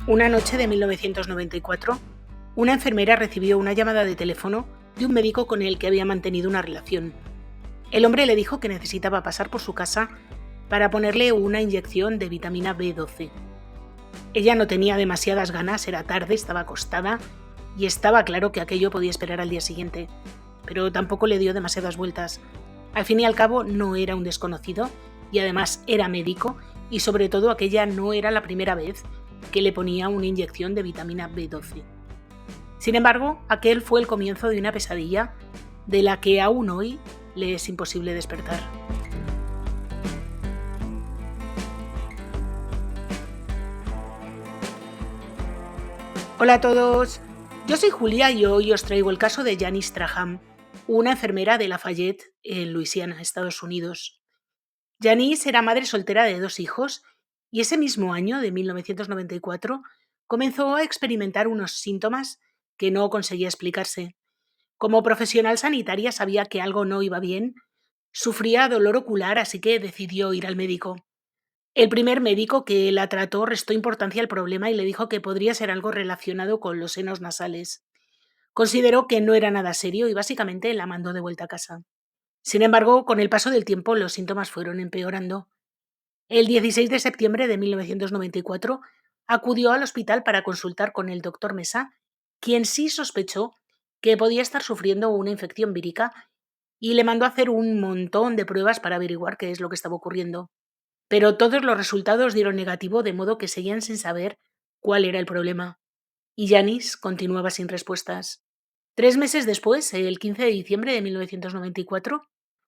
Una noche de 1994, una enfermera recibió una llamada de teléfono de un médico con el que había mantenido una relación. El hombre le dijo que necesitaba pasar por su casa para ponerle una inyección de vitamina B12. Ella no tenía demasiadas ganas, era tarde, estaba acostada y estaba claro que aquello podía esperar al día siguiente, pero tampoco le dio demasiadas vueltas. Al fin y al cabo no era un desconocido y además era médico y sobre todo aquella no era la primera vez que le ponía una inyección de vitamina B12. Sin embargo, aquel fue el comienzo de una pesadilla de la que aún hoy le es imposible despertar. Hola a todos, yo soy Julia y hoy os traigo el caso de Janice Traham, una enfermera de Lafayette, en Luisiana, Estados Unidos. Janice era madre soltera de 2 hijos y ese mismo año, de 1994, comenzó a experimentar unos síntomas que no conseguía explicarse. Como profesional sanitaria sabía que algo no iba bien, sufría dolor ocular, así que decidió ir al médico. El primer médico que la trató restó importancia al problema y le dijo que podría ser algo relacionado con los senos nasales. Consideró que no era nada serio y básicamente la mandó de vuelta a casa. Sin embargo, con el paso del tiempo los síntomas fueron empeorando. El 16 de septiembre de 1994 acudió al hospital para consultar con el doctor Mesa, quien sí sospechó que podía estar sufriendo una infección vírica y le mandó a hacer un montón de pruebas para averiguar qué es lo que estaba ocurriendo. Pero todos los resultados dieron negativo, de modo que seguían sin saber cuál era el problema. Y Janice continuaba sin respuestas. 3 meses después, el 15 de diciembre de 1994,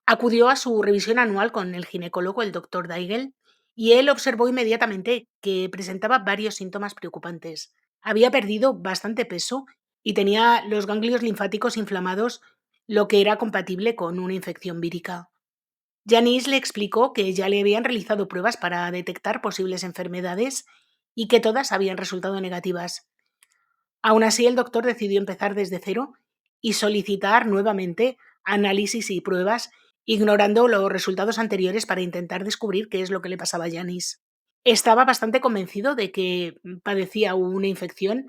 acudió a su revisión anual con el ginecólogo, el doctor Daigel, y él observó inmediatamente que presentaba varios síntomas preocupantes. Había perdido bastante peso y tenía los ganglios linfáticos inflamados, lo que era compatible con una infección vírica. Janice le explicó que ya le habían realizado pruebas para detectar posibles enfermedades y que todas habían resultado negativas. Aún así, el doctor decidió empezar desde cero y solicitar nuevamente análisis y pruebas, ignorando los resultados anteriores para intentar descubrir qué es lo que le pasaba a Janice. Estaba bastante convencido de que padecía una infección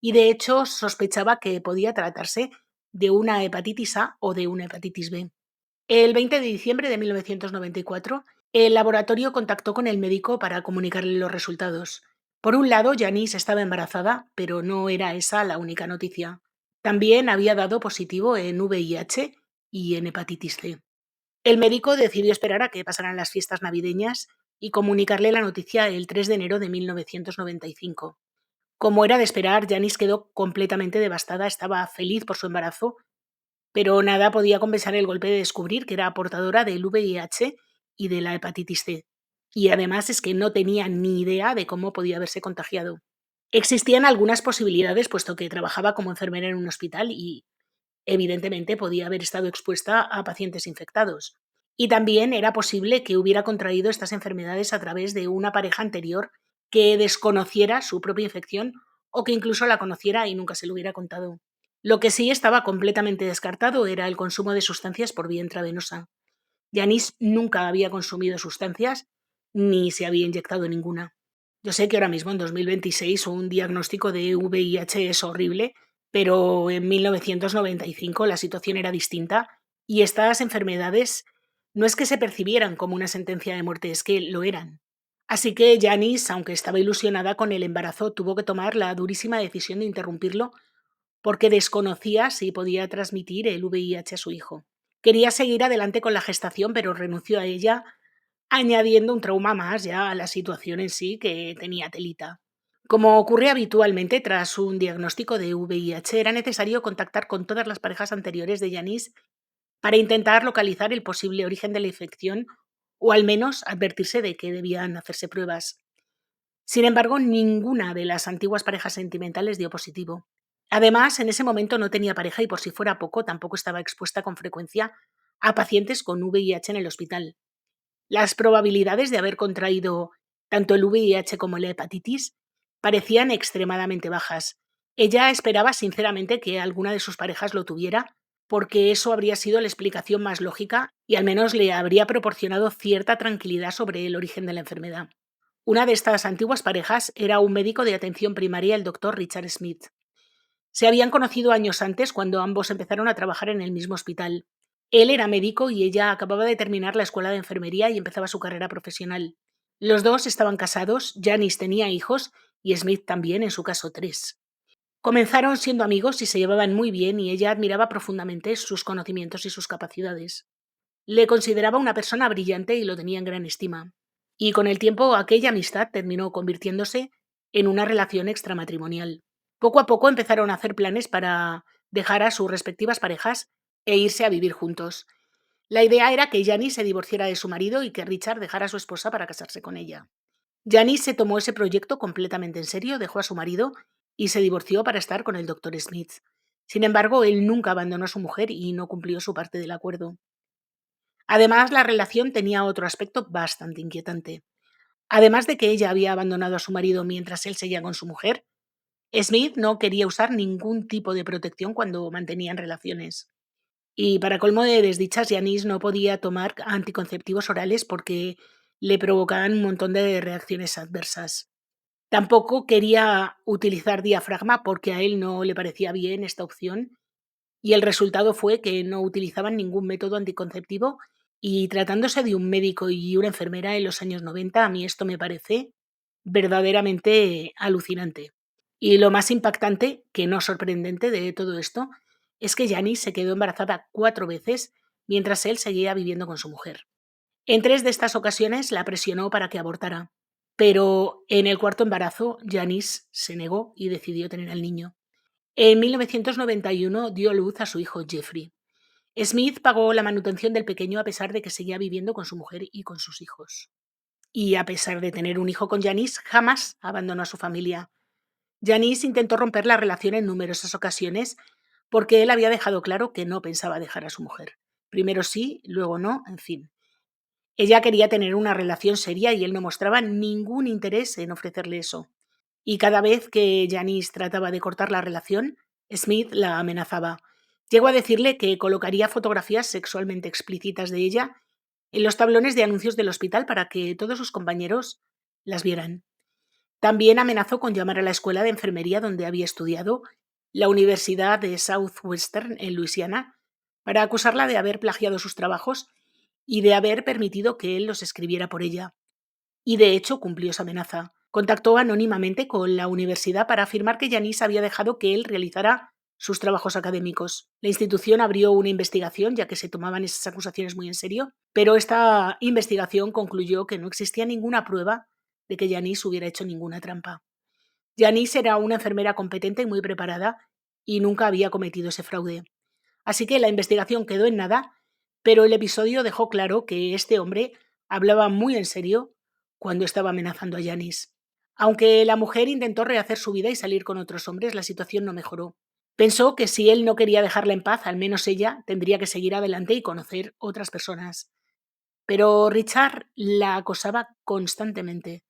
y de hecho sospechaba que podía tratarse de una hepatitis A o de una hepatitis B. El 20 de diciembre de 1994, el laboratorio contactó con el médico para comunicarle los resultados. Por un lado, Janice estaba embarazada, pero no era esa la única noticia. También había dado positivo en VIH y en hepatitis C. El médico decidió esperar a que pasaran las fiestas navideñas y comunicarle la noticia el 3 de enero de 1995. Como era de esperar, Janice quedó completamente devastada, estaba feliz por su embarazo, pero nada podía compensar el golpe de descubrir que era portadora del VIH y de la hepatitis C. Y además es que no tenía ni idea de cómo podía haberse contagiado. Existían algunas posibilidades, puesto que trabajaba como enfermera en un hospital y, evidentemente, podía haber estado expuesta a pacientes infectados. Y también era posible que hubiera contraído estas enfermedades a través de una pareja anterior que desconociera su propia infección o que incluso la conociera y nunca se lo hubiera contado. Lo que sí estaba completamente descartado era el consumo de sustancias por vía intravenosa. Janice nunca había consumido sustancias ni se había inyectado ninguna. Yo sé que ahora mismo, en 2026, un diagnóstico de VIH es horrible, pero en 1995 la situación era distinta y estas enfermedades no es que se percibieran como una sentencia de muerte, es que lo eran. Así que Janice, aunque estaba ilusionada con el embarazo, tuvo que tomar la durísima decisión de interrumpirlo porque desconocía si podía transmitir el VIH a su hijo. Quería seguir adelante con la gestación, pero renunció a ella, añadiendo un trauma más ya a la situación en sí, que tenía telita. Como ocurre habitualmente tras un diagnóstico de VIH, era necesario contactar con todas las parejas anteriores de Janice para intentar localizar el posible origen de la infección o al menos advertirse de que debían hacerse pruebas. Sin embargo, ninguna de las antiguas parejas sentimentales dio positivo. Además, en ese momento no tenía pareja y, por si fuera poco, tampoco estaba expuesta con frecuencia a pacientes con VIH en el hospital. Las probabilidades de haber contraído tanto el VIH como la hepatitis parecían extremadamente bajas. Ella esperaba sinceramente que alguna de sus parejas lo tuviera, porque eso habría sido la explicación más lógica y al menos le habría proporcionado cierta tranquilidad sobre el origen de la enfermedad. Una de estas antiguas parejas era un médico de atención primaria, el doctor Richard Smith. Se habían conocido años antes cuando ambos empezaron a trabajar en el mismo hospital. Él era médico y ella acababa de terminar la escuela de enfermería y empezaba su carrera profesional. Los dos estaban casados, Janice tenía hijos y Smith también, en su caso 3. Comenzaron siendo amigos y se llevaban muy bien y ella admiraba profundamente sus conocimientos y sus capacidades. Le consideraba una persona brillante y lo tenía en gran estima. Y con el tiempo aquella amistad terminó convirtiéndose en una relación extramatrimonial. Poco a poco empezaron a hacer planes para dejar a sus respectivas parejas e irse a vivir juntos. La idea era que Janice se divorciara de su marido y que Richard dejara a su esposa para casarse con ella. Janice se tomó ese proyecto completamente en serio, dejó a su marido y se divorció para estar con el doctor Smith. Sin embargo, él nunca abandonó a su mujer y no cumplió su parte del acuerdo. Además, la relación tenía otro aspecto bastante inquietante. Además de que ella había abandonado a su marido mientras él seguía con su mujer, Smith no quería usar ningún tipo de protección cuando mantenían relaciones. Y para colmo de desdichas, Janice no podía tomar anticonceptivos orales porque le provocaban un montón de reacciones adversas. Tampoco quería utilizar diafragma porque a él no le parecía bien esta opción y el resultado fue que no utilizaban ningún método anticonceptivo y tratándose de un médico y una enfermera en los años 90, a mí esto me parece verdaderamente alucinante. Y lo más impactante, que no sorprendente de todo esto, es que Janice se quedó embarazada 4 veces mientras él seguía viviendo con su mujer. En 3 de estas ocasiones la presionó para que abortara, pero en el cuarto embarazo Janice se negó y decidió tener al niño. En 1991 dio a luz a su hijo Jeffrey. Smith pagó la manutención del pequeño a pesar de que seguía viviendo con su mujer y con sus hijos. Y a pesar de tener un hijo con Janice, jamás abandonó a su familia. Janice intentó romper la relación en numerosas ocasiones porque él había dejado claro que no pensaba dejar a su mujer. Primero sí, luego no, en fin. Ella quería tener una relación seria y él no mostraba ningún interés en ofrecerle eso. Y cada vez que Janice trataba de cortar la relación, Smith la amenazaba. Llegó a decirle que colocaría fotografías sexualmente explícitas de ella en los tablones de anuncios del hospital para que todos sus compañeros las vieran. También amenazó con llamar a la escuela de enfermería donde había estudiado, la Universidad de Southwestern en Luisiana, para acusarla de haber plagiado sus trabajos y de haber permitido que él los escribiera por ella. Y de hecho cumplió esa amenaza. Contactó anónimamente con la universidad para afirmar que Janice había dejado que él realizara sus trabajos académicos. La institución abrió una investigación, ya que se tomaban esas acusaciones muy en serio, pero esta investigación concluyó que no existía ninguna prueba de que Janice hubiera hecho ninguna trampa. Janice era una enfermera competente y muy preparada y nunca había cometido ese fraude. Así que la investigación quedó en nada, pero el episodio dejó claro que este hombre hablaba muy en serio cuando estaba amenazando a Janice. Aunque la mujer intentó rehacer su vida y salir con otros hombres, la situación no mejoró. Pensó que si él no quería dejarla en paz, al menos ella tendría que seguir adelante y conocer otras personas. Pero Richard la acosaba constantemente.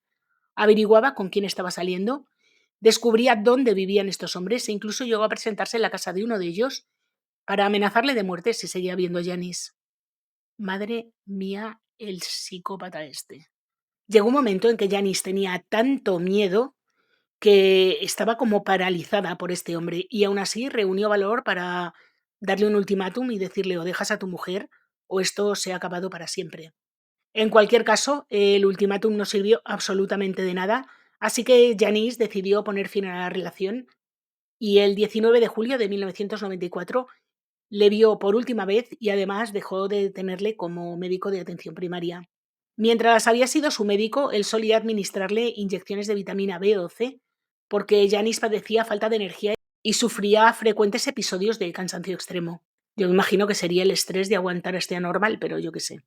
Averiguaba con quién estaba saliendo, descubría dónde vivían estos hombres e incluso llegó a presentarse en la casa de uno de ellos para amenazarle de muerte si seguía viendo a Janice. Madre mía, el psicópata este. Llegó un momento en que Janice tenía tanto miedo que estaba como paralizada por este hombre y aún así reunió valor para darle un ultimátum y decirle o dejas a tu mujer o esto se ha acabado para siempre. En cualquier caso, el ultimátum no sirvió absolutamente de nada, así que Janice decidió poner fin a la relación y el 19 de julio de 1994 le vio por última vez y además dejó de tenerle como médico de atención primaria. Mientras había sido su médico, él solía administrarle inyecciones de vitamina B o C, porque Janice padecía falta de energía y sufría frecuentes episodios de cansancio extremo. Yo me imagino que sería el estrés de aguantar a este anormal, pero yo qué sé.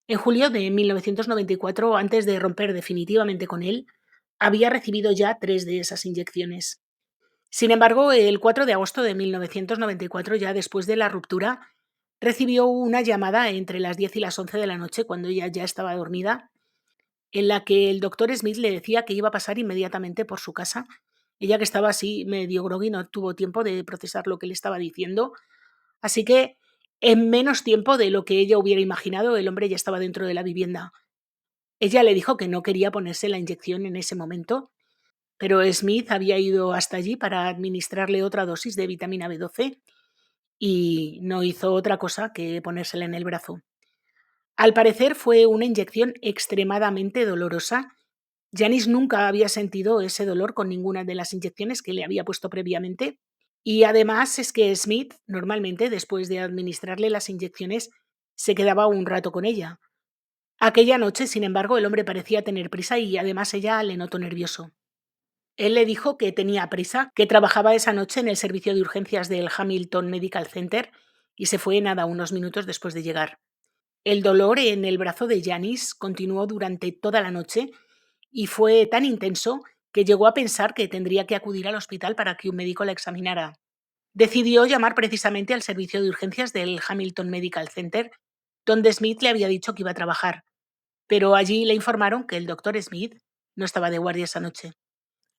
En julio de 1994, antes de romper definitivamente con él, había recibido ya 3 de esas inyecciones. Sin embargo, el 4 de agosto de 1994, ya después de la ruptura, recibió una llamada entre las 10 y las 11 de la noche, cuando ella ya estaba dormida, en la que el doctor Smith le decía que iba a pasar inmediatamente por su casa. Ella, que estaba así medio groggy, no tuvo tiempo de procesar lo que le estaba diciendo, así que en menos tiempo de lo que ella hubiera imaginado, el hombre ya estaba dentro de la vivienda. Ella le dijo que no quería ponerse la inyección en ese momento, pero Smith había ido hasta allí para administrarle otra dosis de vitamina B12 y no hizo otra cosa que ponérsela en el brazo. Al parecer fue una inyección extremadamente dolorosa. Janice nunca había sentido ese dolor con ninguna de las inyecciones que le había puesto previamente. Y además es que Smith normalmente después de administrarle las inyecciones se quedaba un rato con ella. Aquella noche, sin embargo, el hombre parecía tener prisa y además ella le notó nervioso. Él le dijo que tenía prisa, que trabajaba esa noche en el servicio de urgencias del Hamilton Medical Center y se fue nada unos minutos después de llegar. El dolor en el brazo de Janice continuó durante toda la noche y fue tan intenso que llegó a pensar que tendría que acudir al hospital para que un médico la examinara. Decidió llamar precisamente al servicio de urgencias del Hamilton Medical Center, donde Smith le había dicho que iba a trabajar, pero allí le informaron que el doctor Smith no estaba de guardia esa noche.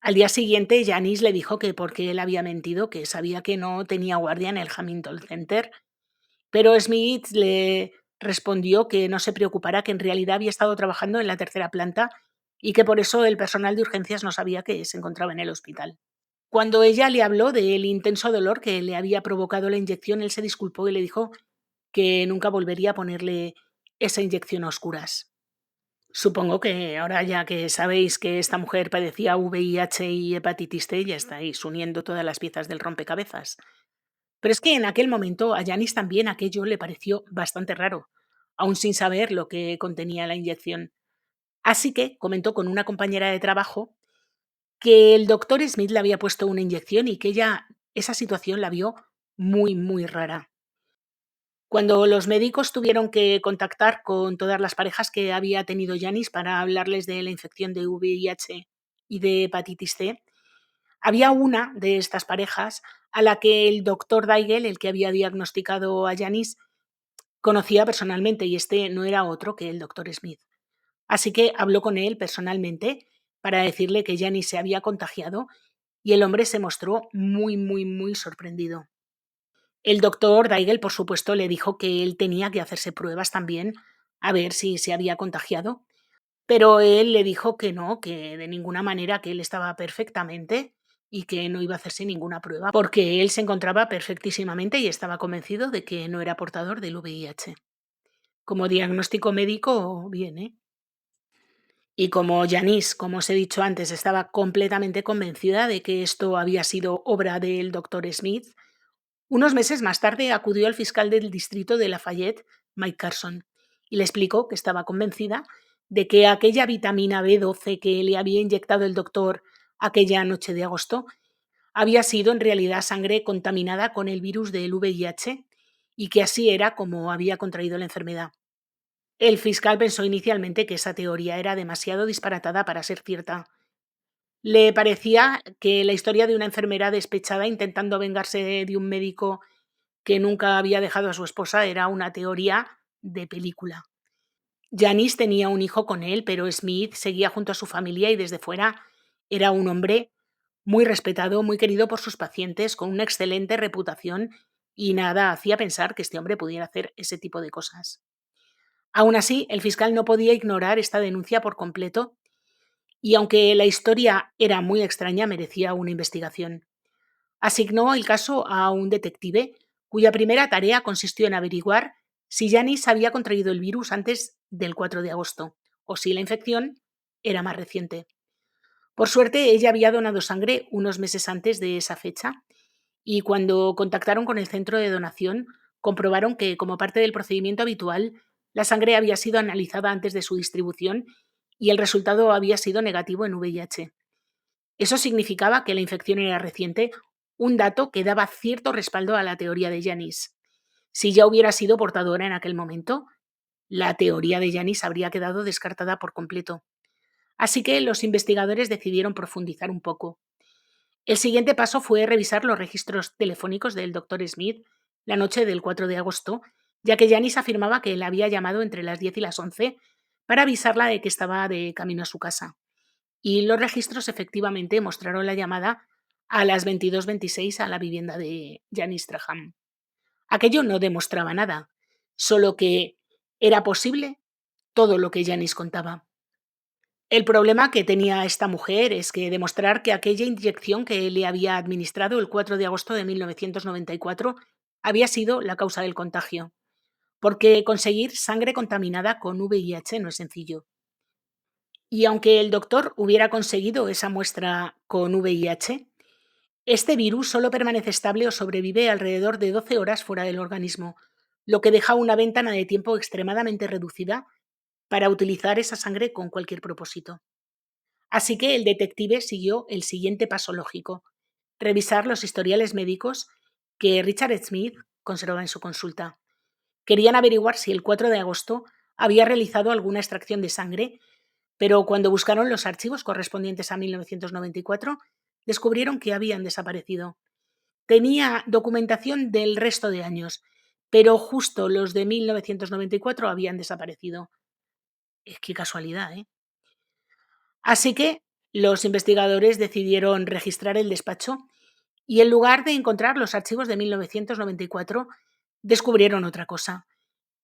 Al día siguiente, Janice le dijo que porque él había mentido, que sabía que no tenía guardia en el Hamilton Center, pero Smith le respondió que no se preocupara, que en realidad había estado trabajando en la tercera planta y que por eso el personal de urgencias no sabía que se encontraba en el hospital. Cuando ella le habló del intenso dolor que le había provocado la inyección, él se disculpó y le dijo que nunca volvería a ponerle esa inyección a oscuras. Supongo que ahora ya que sabéis que esta mujer padecía VIH y hepatitis C, ya estáis uniendo todas las piezas del rompecabezas. Pero es que en aquel momento a Janis también aquello le pareció bastante raro, aún sin saber lo que contenía la inyección. Así que comentó con una compañera de trabajo que el doctor Smith le había puesto una inyección y que ella esa situación la vio muy, muy rara. Cuando los médicos tuvieron que contactar con todas las parejas que había tenido Janis para hablarles de la infección de VIH y de hepatitis C, había una de estas parejas a la que el doctor Daigel, el que había diagnosticado a Janis, conocía personalmente y este no era otro que el doctor Smith. Así que habló con él personalmente para decirle que Janis se había contagiado y el hombre se mostró muy, muy, muy sorprendido. El doctor Daigel, por supuesto, le dijo que él tenía que hacerse pruebas también a ver si se había contagiado, pero él le dijo que no, que de ninguna manera, que él estaba perfectamente y que no iba a hacerse ninguna prueba, porque él se encontraba perfectísimamente y estaba convencido de que no era portador del VIH. Como diagnóstico médico, bien, ¿eh? Y como Janice, como os he dicho antes, estaba completamente convencida de que esto había sido obra del doctor Smith, unos meses más tarde acudió al fiscal del distrito de Lafayette, Mike Carson, y le explicó que estaba convencida de que aquella vitamina B12 que le había inyectado el doctor aquella noche de agosto había sido en realidad sangre contaminada con el virus del VIH y que así era como había contraído la enfermedad. El fiscal pensó inicialmente que esa teoría era demasiado disparatada para ser cierta. Le parecía que la historia de una enfermera despechada intentando vengarse de un médico que nunca había dejado a su esposa era una teoría de película. Janice tenía un hijo con él, pero Smith seguía junto a su familia y desde fuera era un hombre muy respetado, muy querido por sus pacientes, con una excelente reputación y nada hacía pensar que este hombre pudiera hacer ese tipo de cosas. Aún así, el fiscal no podía ignorar esta denuncia por completo y aunque la historia era muy extraña, merecía una investigación. Asignó el caso a un detective cuya primera tarea consistió en averiguar si Janice había contraído el virus antes del 4 de agosto o si la infección era más reciente. Por suerte, ella había donado sangre unos meses antes de esa fecha y cuando contactaron con el centro de donación, comprobaron que, como parte del procedimiento habitual, la sangre había sido analizada antes de su distribución y el resultado había sido negativo en VIH. Eso significaba que la infección era reciente, un dato que daba cierto respaldo a la teoría de Janice. Si ya hubiera sido portadora en aquel momento, la teoría de Janice habría quedado descartada por completo. Así que los investigadores decidieron profundizar un poco. El siguiente paso fue revisar los registros telefónicos del doctor Smith la noche del 4 de agosto, ya que Janice afirmaba que la había llamado entre las 10 y las 11 para avisarla de que estaba de camino a su casa. Y los registros efectivamente mostraron la llamada a las 22:26 a la vivienda de Janice Traham. Aquello no demostraba nada, solo que era posible todo lo que Janice contaba. El problema que tenía esta mujer es que demostrar que aquella inyección que le había administrado el 4 de agosto de 1994 había sido la causa del contagio, porque conseguir sangre contaminada con VIH no es sencillo. Y aunque el doctor hubiera conseguido esa muestra con VIH, este virus solo permanece estable o sobrevive alrededor de 12 horas fuera del organismo, lo que deja una ventana de tiempo extremadamente reducida para utilizar esa sangre con cualquier propósito. Así que el detective siguió el siguiente paso lógico: revisar los historiales médicos que Richard Smith conservaba en su consulta. Querían averiguar si el 4 de agosto había realizado alguna extracción de sangre, pero cuando buscaron los archivos correspondientes a 1994, descubrieron que habían desaparecido. Tenía documentación del resto de años, pero justo los de 1994 habían desaparecido. Qué casualidad, ¿eh? Así que los investigadores decidieron registrar el despacho y en lugar de encontrar los archivos de 1994, descubrieron otra cosa.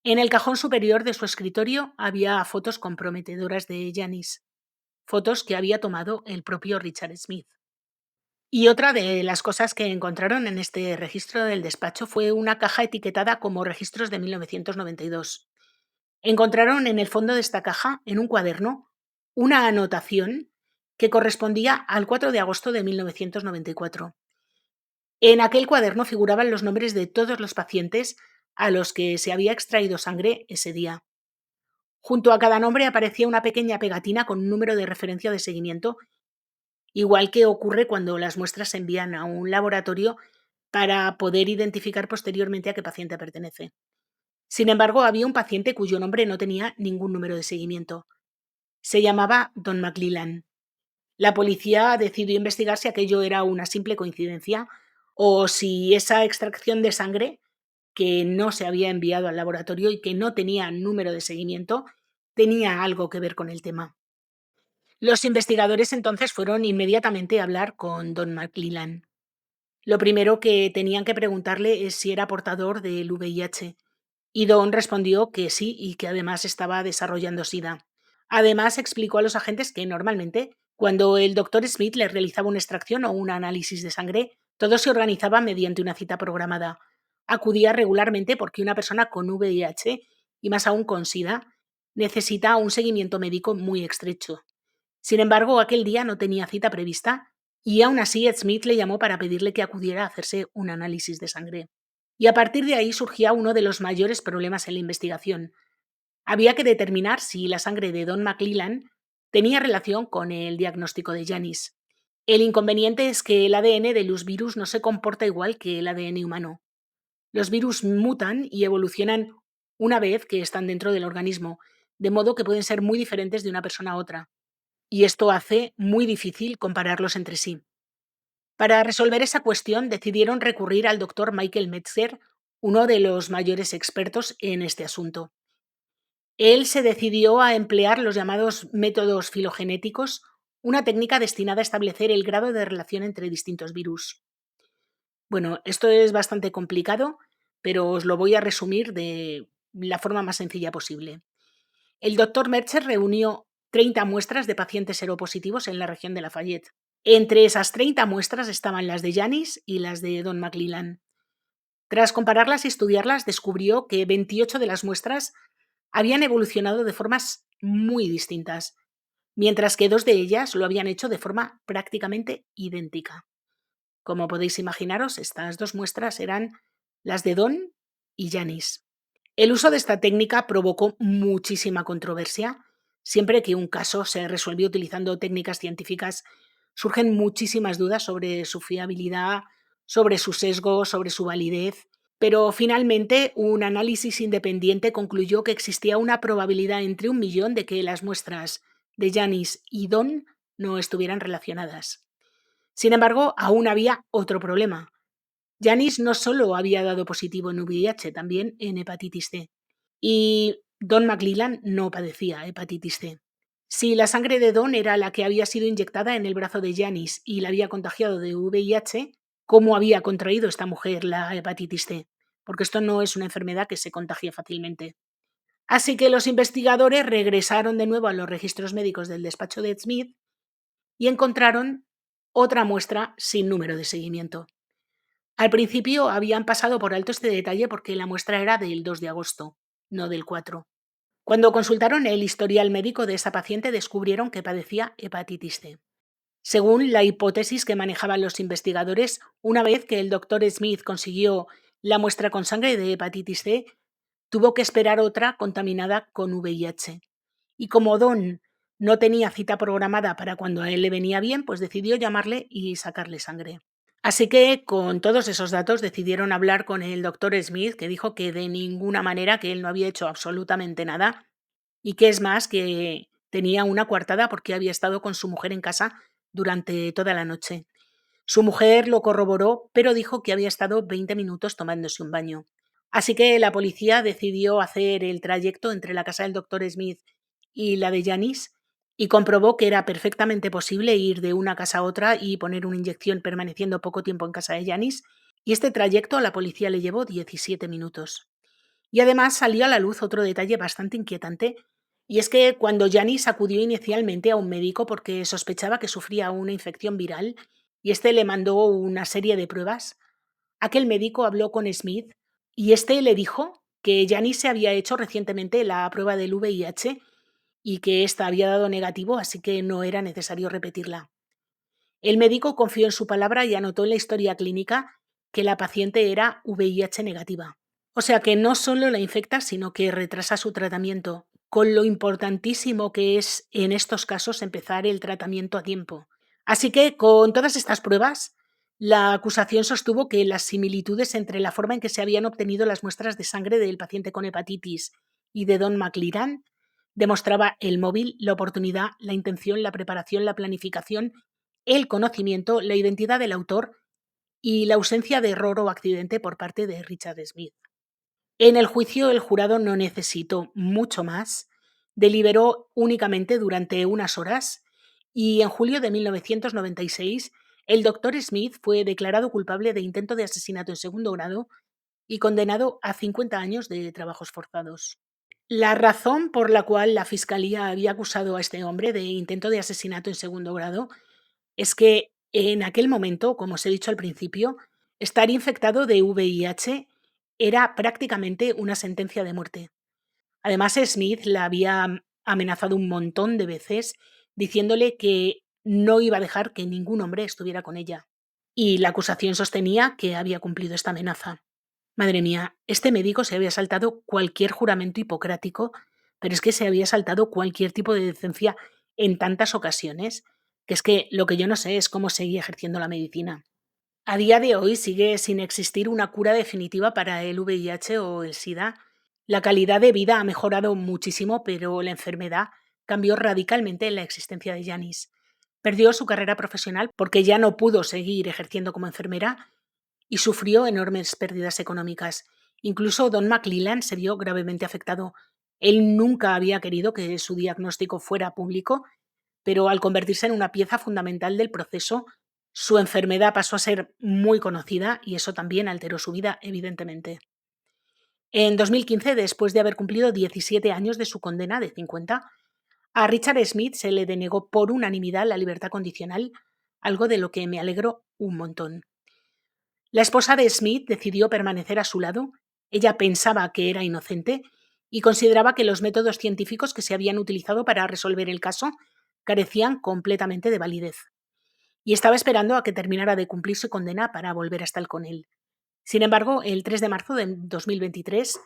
En el cajón superior de su escritorio había fotos comprometedoras de Janice, fotos que había tomado el propio Richard Smith. Y otra de las cosas que encontraron en este registro del despacho fue una caja etiquetada como registros de 1992. Encontraron en el fondo de esta caja, en un cuaderno, una anotación que correspondía al 4 de agosto de 1994. En aquel cuaderno figuraban los nombres de todos los pacientes a los que se había extraído sangre ese día. Junto a cada nombre aparecía una pequeña pegatina con un número de referencia de seguimiento, igual que ocurre cuando las muestras se envían a un laboratorio para poder identificar posteriormente a qué paciente pertenece. Sin embargo, había un paciente cuyo nombre no tenía ningún número de seguimiento. Se llamaba Don McLellan. La policía decidió investigar si aquello era una simple coincidencia o si esa extracción de sangre, que no se había enviado al laboratorio y que no tenía número de seguimiento, tenía algo que ver con el tema. Los investigadores entonces fueron inmediatamente a hablar con Don McLellan. Lo primero que tenían que preguntarle es si era portador del VIH, y Don respondió que sí y que además estaba desarrollando SIDA. Además, explicó a los agentes que normalmente, cuando el doctor Smith les realizaba una extracción o un análisis de sangre, todo se organizaba mediante una cita programada. Acudía regularmente porque una persona con VIH, y más aún con SIDA, necesita un seguimiento médico muy estrecho. Sin embargo, aquel día no tenía cita prevista y aún así Smith le llamó para pedirle que acudiera a hacerse un análisis de sangre. Y a partir de ahí surgía uno de los mayores problemas en la investigación. Había que determinar si la sangre de Don McLellan tenía relación con el diagnóstico de Janice. El inconveniente es que el ADN de los virus no se comporta igual que el ADN humano. Los virus mutan y evolucionan una vez que están dentro del organismo, de modo que pueden ser muy diferentes de una persona a otra. Y esto hace muy difícil compararlos entre sí. Para resolver esa cuestión decidieron recurrir al doctor Michael Metzger, uno de los mayores expertos en este asunto. Él se decidió a emplear los llamados métodos filogenéticos, una técnica destinada a establecer el grado de relación entre distintos virus. Bueno, esto es bastante complicado, pero os lo voy a resumir de la forma más sencilla posible. El doctor Mercer reunió 30 muestras de pacientes seropositivos en la región de Lafayette. Entre esas 30 muestras estaban las de Janice y las de Don McLellan. Tras compararlas y estudiarlas, descubrió que 28 de las muestras habían evolucionado de formas muy distintas, mientras que 2 de ellas lo habían hecho de forma prácticamente idéntica. Como podéis imaginaros, estas 2 muestras eran las de Don y Janice. El uso de esta técnica provocó muchísima controversia. Siempre que un caso se resolvió utilizando técnicas científicas, surgen muchísimas dudas sobre su fiabilidad, sobre su sesgo, sobre su validez. Pero finalmente un análisis independiente concluyó que existía una probabilidad entre 1 millón de que las muestras de Janice y Don no estuvieran relacionadas. Sin embargo, aún había otro problema. Janice no solo había dado positivo en VIH, también en hepatitis C. Y Don McLellan no padecía hepatitis C. Si la sangre de Don era la que había sido inyectada en el brazo de Janice y la había contagiado de VIH, ¿cómo había contraído esta mujer la hepatitis C? Porque esto no es una enfermedad que se contagie fácilmente. Así que los investigadores regresaron de nuevo a los registros médicos del despacho de Smith y encontraron otra muestra sin número de seguimiento. Al principio habían pasado por alto este detalle porque la muestra era del 2 de agosto, no del 4. Cuando consultaron el historial médico de esa paciente descubrieron que padecía hepatitis C. Según la hipótesis que manejaban los investigadores, una vez que el doctor Smith consiguió la muestra con sangre de hepatitis C, tuvo que esperar otra contaminada con VIH. Y como Don no tenía cita programada para cuando a él le venía bien, pues decidió llamarle y sacarle sangre. Así que con todos esos datos decidieron hablar con el doctor Smith, que dijo que de ninguna manera, que él no había hecho absolutamente nada y que es más, que tenía una coartada porque había estado con su mujer en casa durante toda la noche. Su mujer lo corroboró, pero dijo que había estado 20 minutos tomándose un baño. Así que la policía decidió hacer el trayecto entre la casa del doctor Smith y la de Janice y comprobó que era perfectamente posible ir de una casa a otra y poner una inyección permaneciendo poco tiempo en casa de Janice, y este trayecto a la policía le llevó 17 minutos. Y además salió a la luz otro detalle bastante inquietante, y es que cuando Janice acudió inicialmente a un médico porque sospechaba que sufría una infección viral y este le mandó una serie de pruebas, aquel médico habló con Smith y este le dijo que Janice se había hecho recientemente la prueba del VIH y que ésta había dado negativo, así que no era necesario repetirla. El médico confió en su palabra y anotó en la historia clínica que la paciente era VIH negativa. O sea que no solo la infecta, sino que retrasa su tratamiento, con lo importantísimo que es en estos casos empezar el tratamiento a tiempo. Así que con todas estas pruebas, la acusación sostuvo que las similitudes entre la forma en que se habían obtenido las muestras de sangre del paciente con hepatitis y de Don McLaren demostraba el móvil, la oportunidad, la intención, la preparación, la planificación, el conocimiento, la identidad del autor y la ausencia de error o accidente por parte de Richard Smith. En el juicio, el jurado no necesitó mucho más, deliberó únicamente durante unas horas y en julio de 1996 el doctor Smith fue declarado culpable de intento de asesinato en segundo grado y condenado a 50 años de trabajos forzados. La razón por la cual la fiscalía había acusado a este hombre de intento de asesinato en segundo grado es que en aquel momento, como os he dicho al principio, estar infectado de VIH era prácticamente una sentencia de muerte. Además, Smith la había amenazado un montón de veces diciéndole que no iba a dejar que ningún hombre estuviera con ella. Y la acusación sostenía que había cumplido esta amenaza. Madre mía, este médico se había saltado cualquier juramento hipocrático, pero es que se había saltado cualquier tipo de decencia en tantas ocasiones, que es que lo que yo no sé es cómo seguía ejerciendo la medicina. A día de hoy sigue sin existir una cura definitiva para el VIH o el SIDA. La calidad de vida ha mejorado muchísimo, pero la enfermedad cambió radicalmente en la existencia de Janice. Perdió su carrera profesional porque ya no pudo seguir ejerciendo como enfermera y sufrió enormes pérdidas económicas. Incluso Don McLellan se vio gravemente afectado. Él nunca había querido que su diagnóstico fuera público, pero al convertirse en una pieza fundamental del proceso, su enfermedad pasó a ser muy conocida y eso también alteró su vida, evidentemente. En 2015, después de haber cumplido 17 años de su condena de 50, a Richard Smith se le denegó por unanimidad la libertad condicional, algo de lo que me alegro un montón. La esposa de Smith decidió permanecer a su lado. Ella pensaba que era inocente y consideraba que los métodos científicos que se habían utilizado para resolver el caso carecían completamente de validez. Y estaba esperando a que terminara de cumplir su condena para volver a estar con él. Sin embargo, el 3 de marzo de 2023,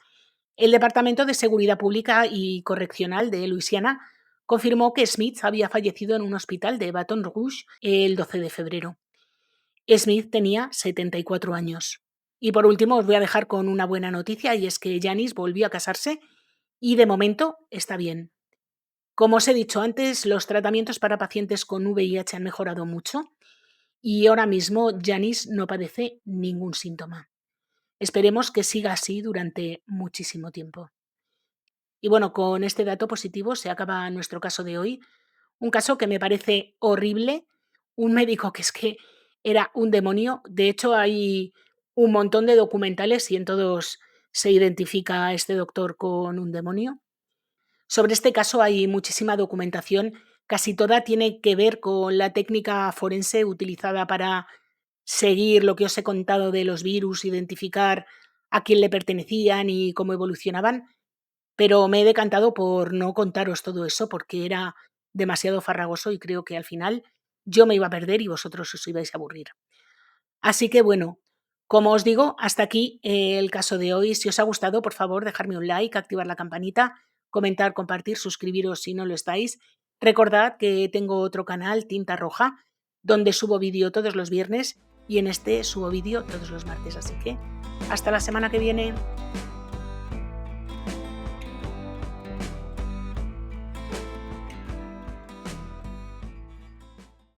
el Departamento de Seguridad Pública y Correccional de Luisiana confirmó que Smith había fallecido en un hospital de Baton Rouge el 12 de febrero. Smith tenía 74 años. Y por último os voy a dejar con una buena noticia, y es que Janice volvió a casarse y de momento está bien. Como os he dicho antes, los tratamientos para pacientes con VIH han mejorado mucho y ahora mismo Janice no padece ningún síntoma. Esperemos que siga así durante muchísimo tiempo. Y bueno, con este dato positivo se acaba nuestro caso de hoy. Un caso que me parece horrible, un médico que es que era un demonio. De hecho, hay un montón de documentales y en todos se identifica a este doctor con un demonio. Sobre este caso hay muchísima documentación, casi toda tiene que ver con la técnica forense utilizada para seguir lo que os he contado de los virus, identificar a quién le pertenecían y cómo evolucionaban, pero me he decantado por no contaros todo eso porque era demasiado farragoso y creo que al final yo me iba a perder y vosotros os ibais a aburrir. Así que bueno, como os digo, hasta aquí el caso de hoy. Si os ha gustado, por favor, dejarme un like, activar la campanita, comentar, compartir, suscribiros si no lo estáis. Recordad que tengo otro canal, Tinta Roja, donde subo vídeo todos los viernes y en este subo vídeo todos los martes. Así que hasta la semana que viene.